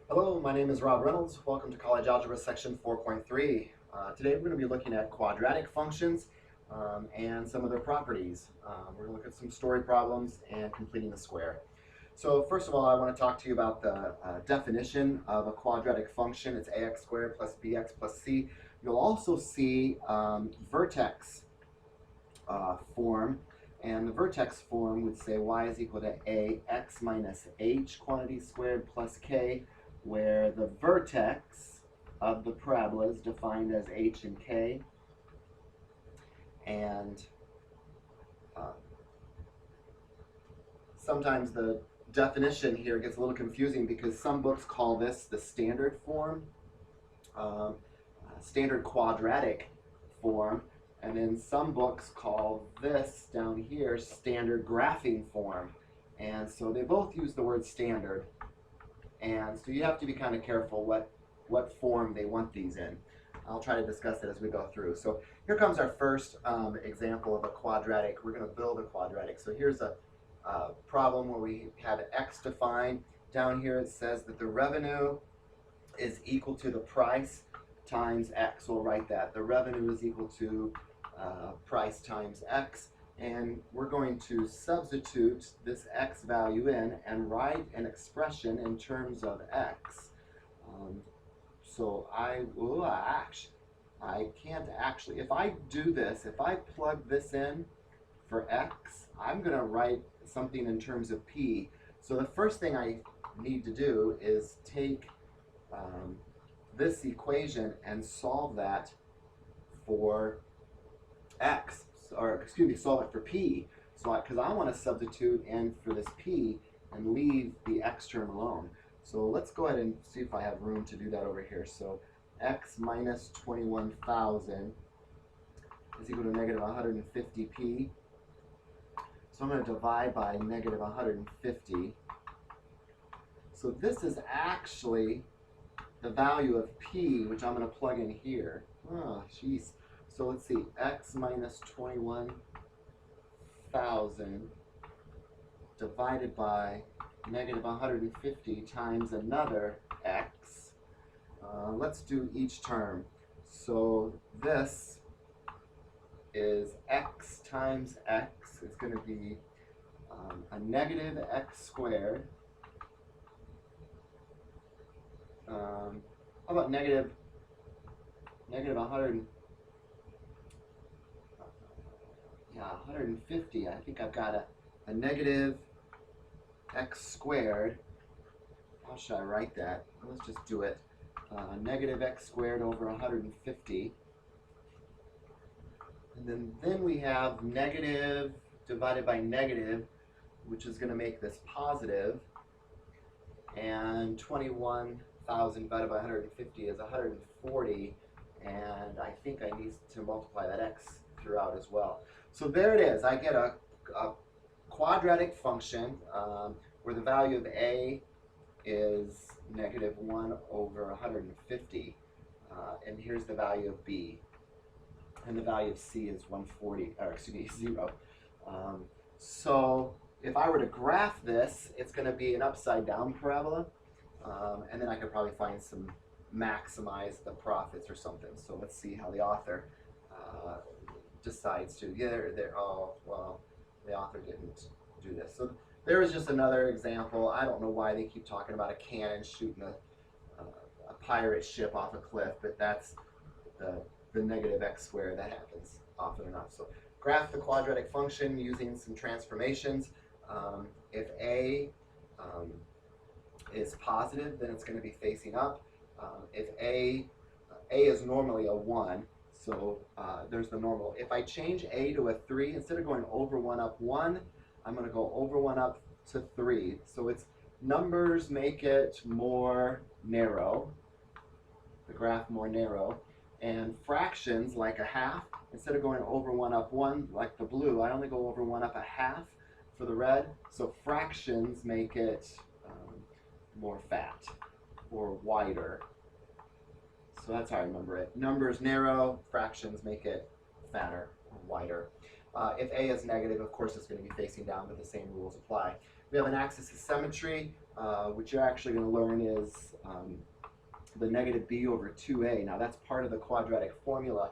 Hello, my name is Rob Reynolds. Welcome to College Algebra Section 4.3. Today we're going to be looking at quadratic functions and some of their properties. We're going to look at some story problems and completing the square. So first of all, I want to talk to you about the definition of a quadratic function. It's ax squared plus bx plus c. You'll also see vertex form. And the vertex form would say y is equal to ax minus h quantity squared plus k, where the vertex of the parabola is defined as h and k. And sometimes the definition here gets a little confusing because some books call this the standard form, standard quadratic form, and then some books call this down here standard graphing form. And so they both use the word standard. And so you have to be kind of careful what form they want these in. I'll try to discuss it as we go through. So here comes our first example of a quadratic. We're going to build a quadratic. So here's a problem where we have x defined. Down here it says that the revenue is equal to the price times x. We'll write that. The revenue is equal to price times x. And we're going to substitute this x value in and write an expression in terms of x. So I can't actually, if I do this, if I plug this in for x, I'm going to write something in terms of p. So the first thing I need to do is take this equation and solve that for x, or excuse me, solve it for p. So because I want to substitute in for this p and leave the x term alone. So let's go ahead and see if I have room to do that over here. So x minus 21,000 is equal to negative 150p. So I'm going to divide by negative 150. So this is actually the value of p, which I'm going to plug in here. Oh, jeez. So let's see, x minus 21,000 divided by negative 150 times another x. Let's do each term. So this is x times x. It's going to be a negative x squared. How about negative 100? Yeah, 150. I think I've got a negative x squared. How should I write that? Let's just do it. Negative x squared over 150. And then we have negative divided by negative, which is going to make this positive. And 21,000 divided by 150 is 140. And I think I need to multiply that x throughout as well. So there it is. I get a quadratic function where the value of a is negative 1 over 150. And here's the value of b. And the value of c is 140, or excuse me, 0. So if I were to graph this, it's going to be an upside down parabola. And then I could probably find some maximize the profits or something. So let's see how the author decides to. Yeah, oh, well, the author didn't do this. So there is just another example. I don't know why they keep talking about a cannon shooting a pirate ship off a cliff, but that's the negative x squared. That happens often enough. So graph the quadratic function using some transformations. If a is positive, then it's going to be facing up. If a is normally a 1, so there's the normal. If I change a to a 3, instead of going over 1 up 1, I'm going to go over 1 up to 3. So it's numbers make it more narrow, the graph more narrow. And fractions, like a half, instead of going over 1 up 1, like the blue, I only go over 1 up a half for the red. So fractions make it more fat or wider. So that's how I remember it. Numbers narrow, fractions make it fatter or wider. If a is negative, of course, it's going to be facing down, but the same rules apply. We have an axis of symmetry. what you're actually going to learn is the negative b over 2a. Now that's part of the quadratic formula.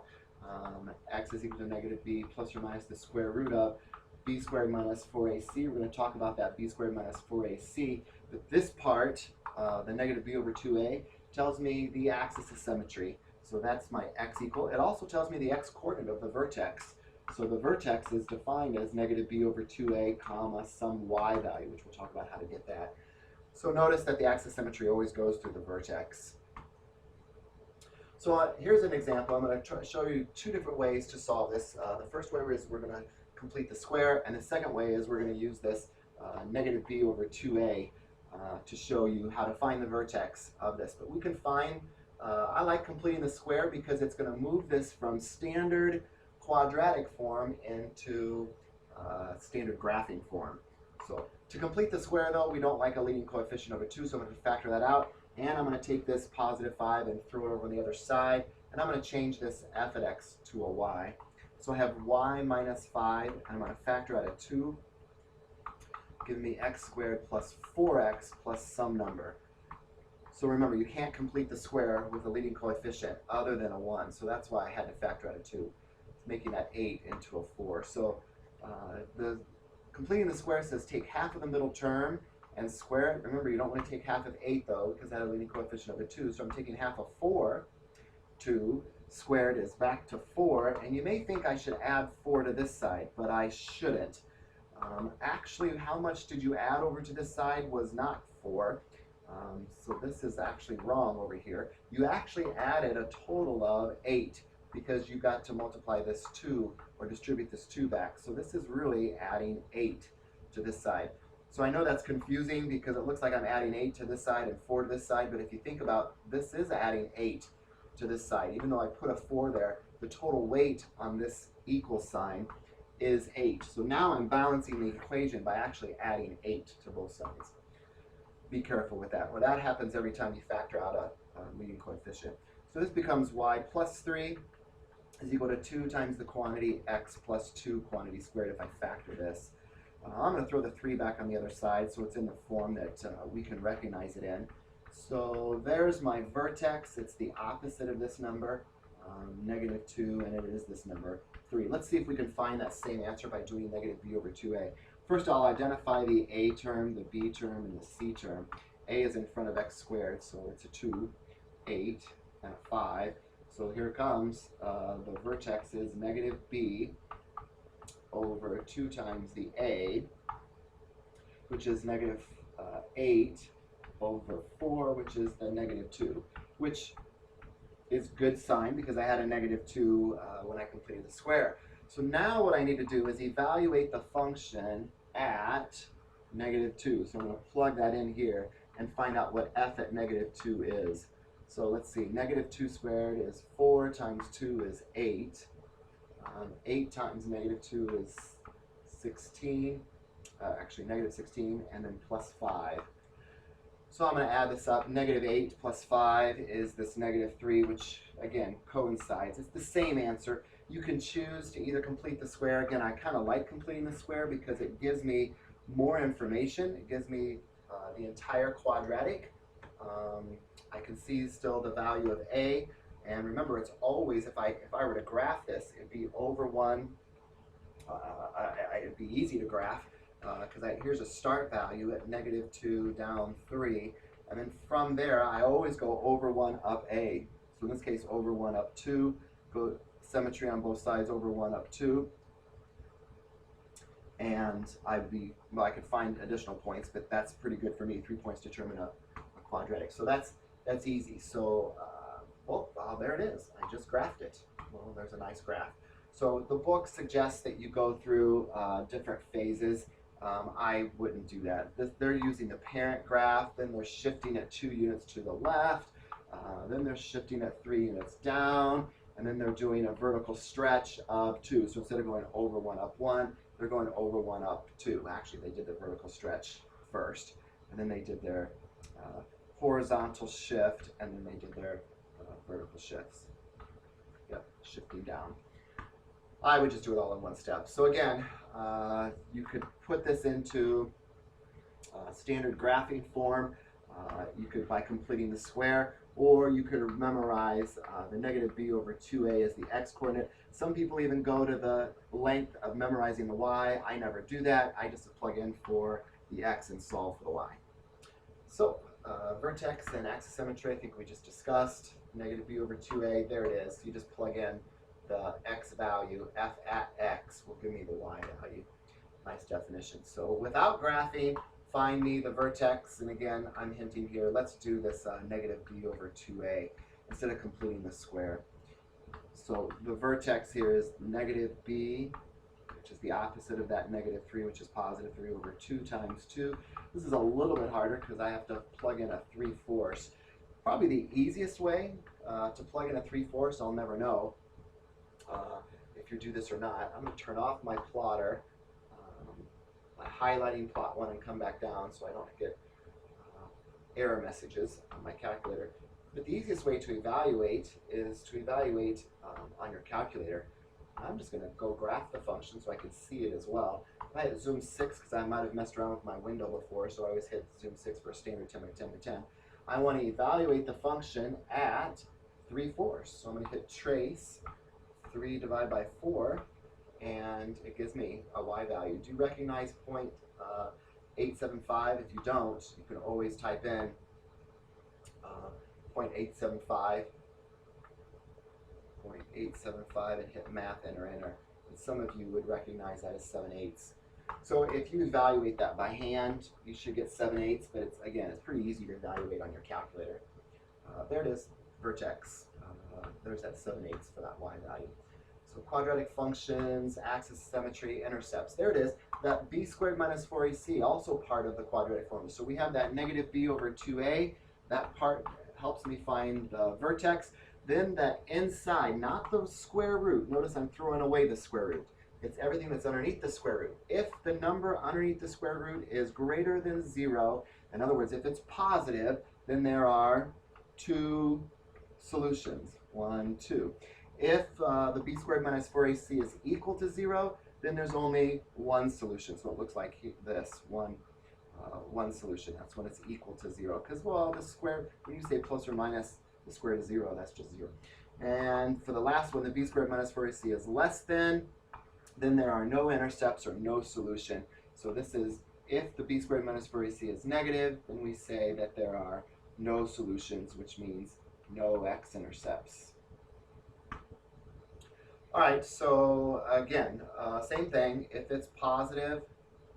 X is equal to negative b plus or minus the square root of b squared minus 4ac. We're going to talk about that b squared minus 4ac. But this part, the negative b over 2a, tells me the axis of symmetry. So that's my x equal. It also tells me the x coordinate of the vertex. So the vertex is defined as negative b over 2a comma some y value, which we'll talk about how to get that. So notice that the axis of symmetry always goes through the vertex. So here's an example. I'm going to show you two different ways to solve this. The first way is we're going to complete the square, and the second way is we're going to use this negative b over 2a to show you how to find the vertex of this. But we can find, I like completing the square because it's going to move this from standard quadratic form into standard graphing form. So to complete the square, though, we don't like a leading coefficient over 2, so I'm going to factor that out. And I'm going to take this positive 5 and throw it over on the other side. And I'm going to change this f at x to a y. So I have y minus 5, and I'm going to factor out a 2, giving me x squared plus 4x plus some number. So remember, you can't complete the square with a leading coefficient other than a 1. So that's why I had to factor out a 2, making that 8 into a 4. So completing the square says take half of the middle term and square it. Remember, you don't want to take half of 8, though, because that had a leading coefficient of a 2. So I'm taking half of 4. 2 squared is back to 4. And you may think I should add 4 to this side, but I shouldn't. Actually, how much did you add over to this side was not 4. So this is actually wrong over here. You actually added a total of 8 because you got to multiply this 2 or distribute this 2 back. So this is really adding 8 to this side. So I know that's confusing because it looks like I'm adding 8 to this side and 4 to this side, but if you think about this is adding 8 to this side. Even though I put a 4 there, the total weight on this equal sign is 8. So now I'm balancing the equation by actually adding 8 to both sides. Be careful with that. Well, that happens every time you factor out a leading coefficient. So this becomes y plus 3 is equal to 2 times the quantity x plus 2 quantity squared if I factor this. I'm going to throw the 3 back on the other side so it's in the form that we can recognize it in. So there's my vertex. It's the opposite of this number, negative 2, and it is this number, 3. Let's see if we can find that same answer by doing negative b over 2a. First, I'll identify the a term, the b term, and the c term. A is in front of x squared, so it's a 2, 8, and a 5. So here comes, the vertex is negative b over 2 times the a, which is negative 8 over 4, which is the negative 2, which is good sign because I had a negative 2 when I completed the square. So now what I need to do is evaluate the function at negative 2. So I'm going to plug that in here and find out what f at negative 2 is. So let's see, negative 2 squared is 4 times 2 is 8. 8 times negative 2 is 16, actually negative 16, and then plus 5. So I'm going to add this up. Negative 8 plus 5 is this negative 3, which, again, coincides. It's the same answer. You can choose to either complete the square. Again, I kind of like completing the square because it gives me more information. It gives me the entire quadratic. I can see still the value of a. And remember, it's always, if I were to graph this, it'd be over 1. It'd be easy to graph because here's a start value at negative 2 down 3. And then from there, I always go over 1 up a. So in this case, over 1 up 2. Go symmetry on both sides, over 1 up 2. And I could find additional points, but that's pretty good for me. 3 points determine a quadratic. So that's easy. So well, there it is. I just graphed it. Well, there's a nice graph. So the book suggests that you go through different phases. I wouldn't do that. They're using the parent graph, then they're shifting at 2 units to the left, then they're shifting at 3 units down, and then they're doing a vertical stretch of 2. So instead of going over 1 up 1, they're going over 1 up 2. Actually, they did the vertical stretch first, and then they did their horizontal shift, and then they did their vertical shifts. Yep, shifting down. I would just do it all in one step. So again, you could put this into standard graphing form. You could, by completing the square, or you could memorize the negative b over 2a as the x-coordinate. Some people even go to the length of memorizing the y. I never do that. I just plug in for the x and solve for the y. So vertex and axis symmetry, I think we just discussed. Negative b over 2a, there it is. You just plug in the x value, f at x will give me the y value. Nice definition. So without graphing, find me the vertex, and again, I'm hinting here, let's do this negative b over 2a instead of completing the square. So the vertex here is negative b, which is the opposite of that negative 3, which is positive 3 over 2 times 2. This is a little bit harder because I have to plug in a 3/4. Probably the easiest way to plug in a 3/4, I'll never know if you do this or not. I'm going to turn off my plotter, my highlighting plot 1, and come back down so I don't get error messages on my calculator. But the easiest way to evaluate is to evaluate on your calculator. I'm just going to go graph the function so I can see it as well. I hit zoom 6 because I might have messed around with my window before, so I always hit zoom 6 for a standard 10 by 10 by 10. I want to evaluate the function at 3/4. So I'm going to hit trace, 3 divided by 4, and it gives me a y value. Do you recognize 0.875? If you don't, you can always type in 0.875 and hit math, enter. And some of you would recognize that as 7/8. So if you evaluate that by hand, you should get 7/8, but it's pretty easy to evaluate on your calculator. There it is, vertex. There's that 7/8 for that y value. So quadratic functions, axis symmetry, intercepts. There it is. That b squared minus 4ac, also part of the quadratic formula. So we have that negative b over 2a. That part helps me find the vertex. Then that inside, not the square root. Notice I'm throwing away the square root. It's everything that's underneath the square root. If the number underneath the square root is greater than 0, in other words, if it's positive, then there are 2 solutions. 1, 2. If the b squared minus 4ac is equal to 0, then there's only 1 solution. So it looks like this, one solution. That's when it's equal to 0. Because, well, the square, when you say plus or minus the square root of 0, that's just 0. And for the last one, the b squared minus 4ac is less than, then there are no intercepts or no solution. So this is, if the b squared minus 4ac is negative, then we say that there are no solutions, which means no x-intercepts. All right, so again, same thing. If it's positive,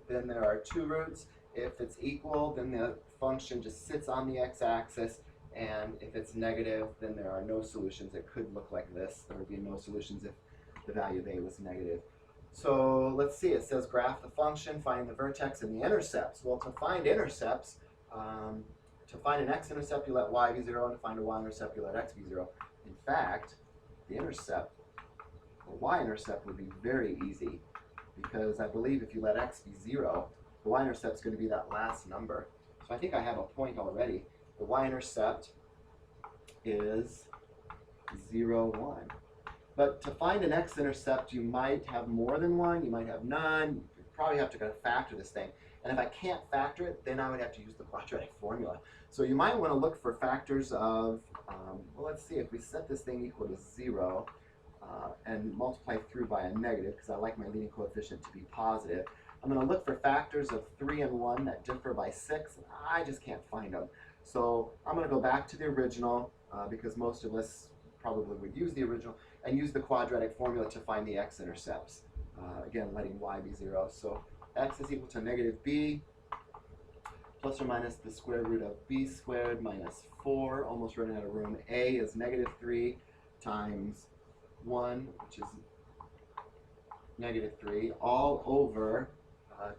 then there are 2 roots. If it's equal, then the function just sits on the x-axis. And if it's negative, then there are no solutions. It could look like this. There would be no solutions if the value of a was negative. So let's see. It says graph the function, find the vertex and the intercepts. Well, to find intercepts, to find an x-intercept, you let y be 0, and to find a y-intercept, you let x be 0. In fact, the intercept, the y-intercept would be very easy, because I believe if you let x be 0, the y-intercept is going to be that last number. So I think I have a point already. The y-intercept is 0, 1. But to find an x-intercept, you might have more than 1, you might have none. You probably have to kind of factor this thing. And if I can't factor it, then I would have to use the quadratic formula. So you might want to look for factors of, well, let's see, if we set this thing equal to 0 and multiply through by a negative, because I like my leading coefficient to be positive, I'm going to look for factors of 3 and 1 that differ by 6, and I just can't find them. So I'm going to go back to the original, because most of us probably would use the original, and use the quadratic formula to find the x-intercepts. Again, letting y be 0. So x is equal to negative b plus or minus the square root of b squared minus 4, almost running out of room. A is negative 3 times 1, which is negative 3, all over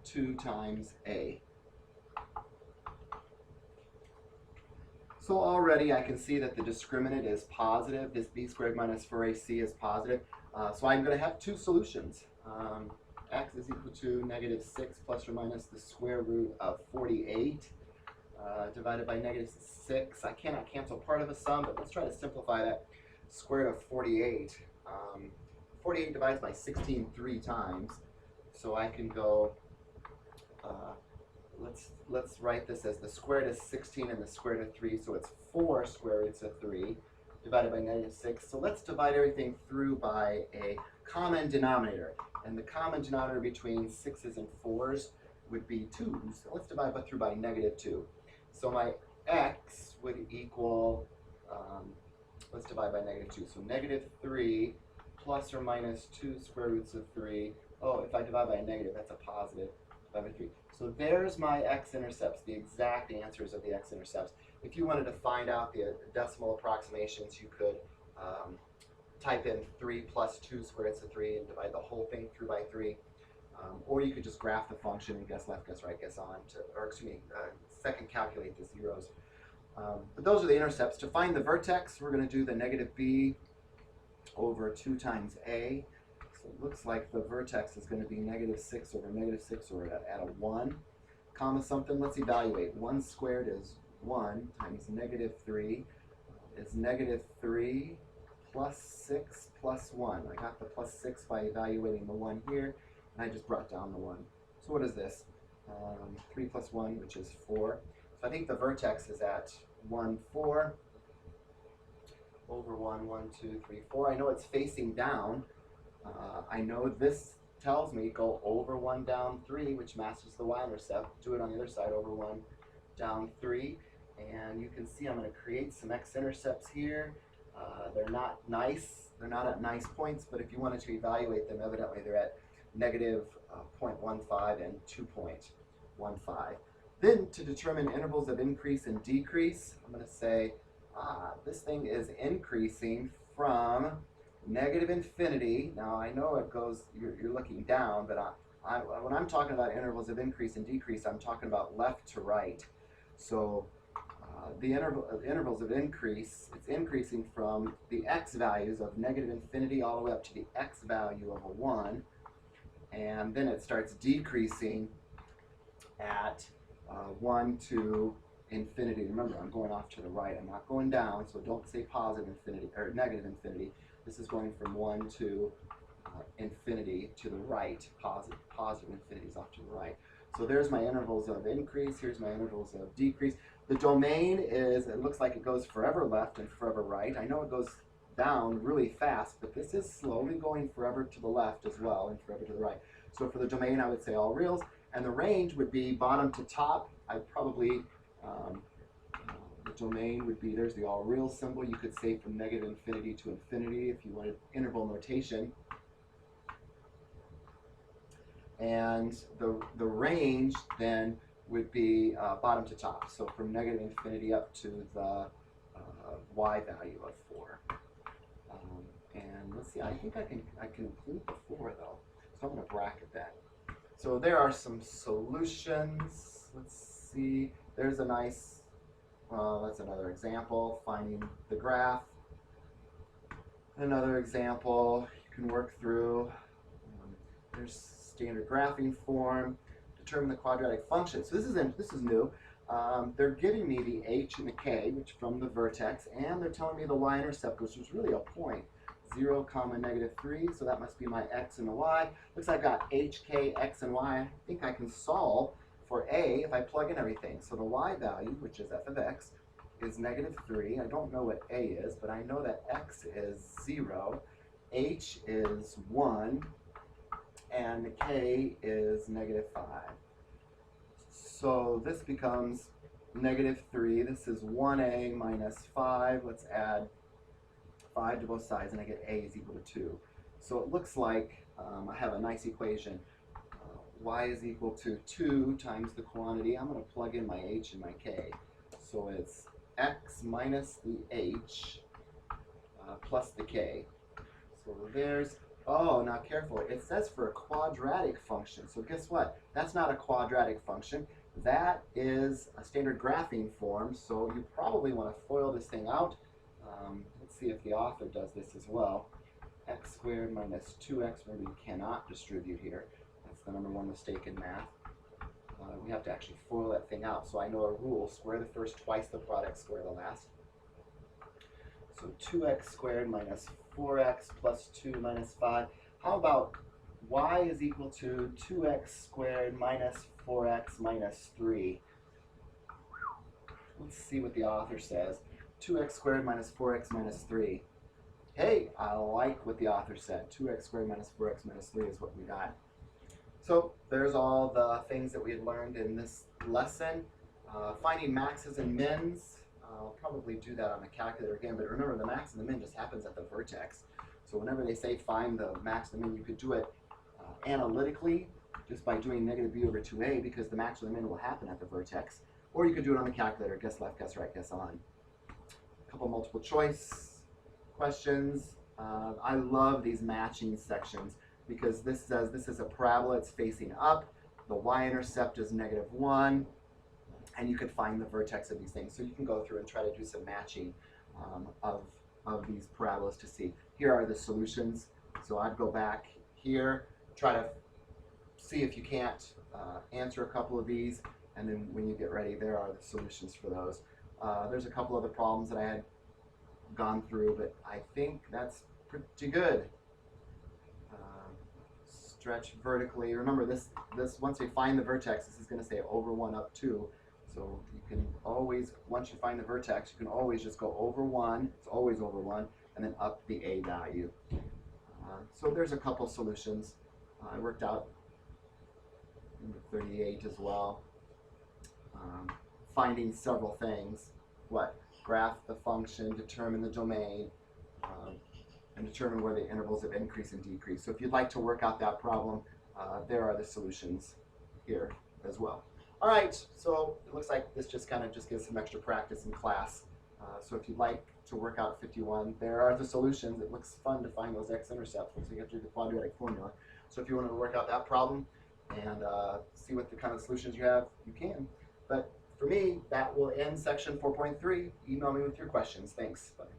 2 times a. So already I can see that the discriminant is positive. This b squared minus 4ac is positive. So I'm going to have 2 solutions. X is equal to negative 6 plus or minus the square root of 48 divided by negative 6. I cannot cancel part of a sum, but let's try to simplify that. Square root of 48. 48 divides by 16 3 times. So I can go let's write this as the square root of 16 and the square root of 3, so it's 4 square roots of 3 divided by negative 6. So let's divide everything through by a common denominator. And the common denominator between 6's and 4's would be 2's. So let's divide through by negative 2. So my x would equal, let's divide by negative 2. So negative 3 plus or minus 2 square roots of 3. Oh, if I divide by a negative, that's a positive. Divide by 3. So there's my x-intercepts, the exact answers of the x-intercepts. If you wanted to find out the decimal approximations, you could type in 3 plus 2 square roots of 3 and divide the whole thing through by 3. Or you could just graph the function and guess left, guess right, guess on, or excuse me, second calculate the zeros. But those are the intercepts. To find the vertex, we're going to do the negative b over 2 times a. So it looks like the vertex is going to be negative 6 over negative 6, or at a 1, comma something. Let's evaluate. 1 squared is 1 times negative 3 is negative 3 plus 6 plus 1. I got the plus 6 by evaluating the 1 here, and I just brought down the 1. So what is this? 3 plus 1, which is 4. So I think the vertex is at 1, 4 over 1, 1, 2, 3, 4. I know it's facing down. I know this tells me go over 1, down 3, which matches the y-intercept. Do it on the other side, over 1, down 3. And you can see I'm going to create some x-intercepts here. They're not nice. They're not at nice points, but if you wanted to evaluate them, evidently they're at negative 0.15 and 2.15. Then to determine intervals of increase and decrease, I'm going to say this thing is increasing from negative infinity. Now I know it goes, you're looking down, but when I'm talking about intervals of increase and decrease, I'm talking about left to right. So the intervals of increase, it's increasing from the x values of negative infinity all the way up to the x value of a 1, and then it starts decreasing at 1 to infinity. Remember, I'm going off to the right. I'm not going down, so don't say positive infinity or negative infinity. This is going from 1 to infinity to the right. Positive infinity is off to the right. So there's my intervals of increase. Here's my intervals of decrease. The domain is, it looks like it goes forever left and forever right. I know it goes down really fast, but this is slowly going forever to the left as well and forever to the right. So for the domain, I would say all reals. And the range would be bottom to top. I'd probably, the domain would be, there's the all real symbol. You could say from negative infinity to infinity if you wanted interval notation. And the range then would be bottom to top. So from negative infinity up to the y value of 4. And let's see, I think I can include the 4 though. So I'm going to bracket that. So there are some solutions. Let's see. There's a nice, that's another example, finding the graph. Another example you can work through. There's standard graphing form. Determine the quadratic function. So this is new. They're giving me the h and the k, which from the vertex, and they're telling me the y-intercept, which is really a point. 0, negative 3, so that must be my x and the y. Looks like I've got h, k, x, and y. I think I can solve for a if I plug in everything. So the y value, which is f of x, is negative 3. I don't know what a is, but I know that x is 0, h is 1, and k is negative 5. So this becomes negative 3. This is 1a minus 5. Let's add 5 to both sides, and I get a is equal to 2. So it looks like I have a nice equation. Y is equal to 2 times the quantity. I'm going to plug in my h and my k. So it's x minus the h plus the k. So there's, oh, now careful. It says for a quadratic function. So guess what? That's not a quadratic function. That is a standard graphing form. So you probably want to FOIL this thing out. Let's see if the author does this as well. X squared minus 2x, remember you cannot distribute here. That's the #1 mistake in math. We have to actually FOIL that thing out. So I know a rule, square the first twice the product, square the last. So 2x squared minus 4x plus 2 minus 5. How about y is equal to 2x squared minus 4x minus 3. Let's see what the author says. 2x squared minus 4x minus 3. Hey, I like what the author said. 2x squared minus 4x minus 3 is what we got. So there's all the things that we had learned in this lesson. Finding maxes and mins. I'll probably do that on the calculator again, but remember the max and the min just happens at the vertex. So whenever they say find the max and the min, you could do it analytically just by doing negative b over 2a, because the max or the min will happen at the vertex. Or you could do it on the calculator, guess left, guess right, guess on. A couple multiple choice questions. I love these matching sections because this says this is a parabola, it's facing up, the y-intercept is -1, and you could find the vertex of these things. So you can go through and try to do some matching of these parabolas to see. Here are the solutions. So I'd go back here, try to see if you can't answer a couple of these, and then when you get ready, there are the solutions for those. There's a couple other problems that I had gone through, but I think that's pretty good. Stretch vertically. Remember this once we find the vertex, this is going to say over 1 up 2. So you can always, once you find the vertex, you can always just go over 1, it's always over 1, and then up the a value. So there's a couple solutions. I worked out number 38 as well. Finding several things. What? Graph the function, determine the domain, and determine where the intervals of increase and decrease. So if you'd like to work out that problem, there are the solutions here as well. All right, so it looks like this just kind of gives some extra practice in class. So if you'd like to work out 51, there are the solutions. It looks fun to find those x-intercepts once you get through the quadratic formula. So if you want to work out that problem and see what the kind of solutions you have, you can. But for me, that will end section 4.3. Email me with your questions. Thanks. Bye.